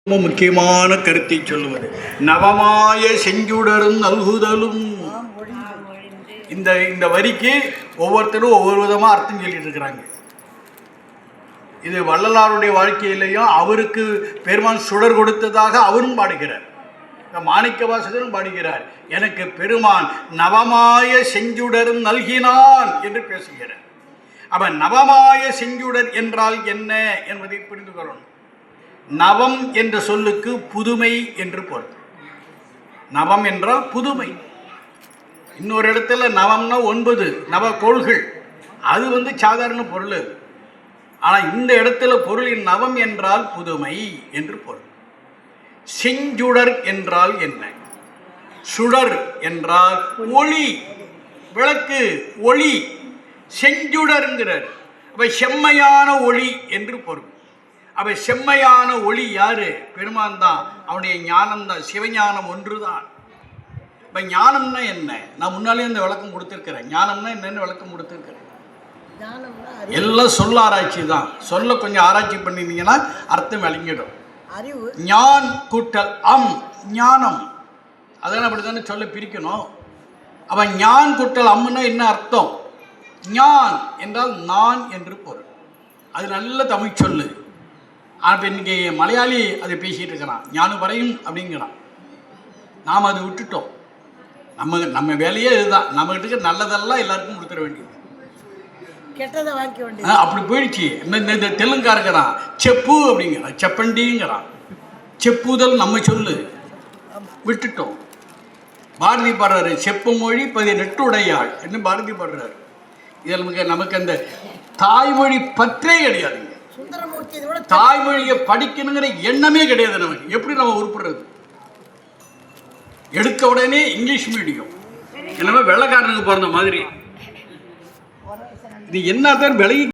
ரொம்ப முக்கியமான கருத்தை சொல்லுவது நவமாய செஞ்சுடரும் நல்குதலும். இந்த இந்த வரிக்கு ஒவ்வொருத்தரும் ஒவ்வொரு விதமாக அர்த்தம் சொல்லிட்டு இருக்கிறாங்க. இது வள்ளலாருடைய வாழ்க்கையிலையும் அவருக்கு பெருமான் சுடர் கொடுத்ததாக அவரும் பாடுகிறார், மாணிக்க வாசகரும் பாடுகிறார். எனக்கு பெருமான் நவமாய செஞ்சுடரும் நல்கினான் என்று பேசுகிறார். அவன் நவமாய செஞ்சுடர் என்றால் என்ன என்பதை புரிந்து கொள்ளணும். நவம் என்ற சொல்லுக்கு புதுமை என்று பொருள். நவம் என்றால் புதுமை. இன்னொரு இடத்துல நவம்னா 9 நவகோள்கள், அது சாதாரண பொருள். ஆனால் இந்த இடத்துல பொருளின் நவம் என்றால் புதுமை என்று பொருள். செஞ்சுடர் என்றால் என்ன? சுடர் என்றால் ஒளி, விளக்கு, ஒளி. செஞ்சுடர்ங்கிறார். அப்ப செம்மையான ஒளி என்று பொருள். அப்ப செம்மையான ஒளி யாரு? பெருமான் தான். அவனுடைய ஞானம் தான், சிவஞானம் ஒன்று தான். இப்போ ஞானம்னா என்ன? நான் முன்னாலே இந்த விளக்கம் கொடுத்துருக்கிறேன். ஞானம்னா என்னன்னு விளக்கம் கொடுத்துருக்கிறேன். எல்லாம் சொல்ல ஆராய்ச்சி தான். சொல்ல கொஞ்சம் ஆராய்ச்சி பண்ணினீங்கன்னா அர்த்தம் விளங்கிடும். ஞான் கூட்டல் அம் ஞானம், அதெல்லாம் அப்படி தானே சொல்ல பிரிக்கணும். அவன் ஞான் கூட்டல் அம்முன்னா என்ன அர்த்தம்? ஞான் என்றால் நான் என்று பொருள். அது நல்ல தமிழ் சொல்லு. அப்போ இன்னைக்கு மலையாளி அதை பேசிகிட்டு இருக்கிறான், ஞானம் வரையும் அப்படிங்கிறான். நாம் அதை விட்டுட்டோம். நம்ம வேலையே இதுதான். நம்மகிட்ட நல்லதெல்லாம் எல்லாருக்கும் கொடுத்துட வேண்டியது, கெட்டதை வாங்கிக்க வேண்டியது. அப்படி போயிடுச்சு. இந்த தெலுங்கா இருக்கிறான், செப்பு அப்படிங்கிறான், செப்பண்டிங்கிறான். செப்புதல் நம்ம சொல்லு விட்டுட்டோம். பாரதி பாடுறாரு, செப்பு மொழி 18 உடையாள் என்று பாரதி பாடுறாரு. இதில் நமக்கு அந்த தாய்மொழி பற்றே கிடையாதுங்க. தாய்மொழியை படிக்கணுங்கிற எண்ணமே கிடையாது நமக்கு. எப்படி நம்ம உருப்படுறது? எடுத்த உடனே இங்கிலீஷ் மீடியம், எல்லாமே வெள்ளைக்காரனுக்கு பிறந்த மாதிரி. இது என்னதான் விலகி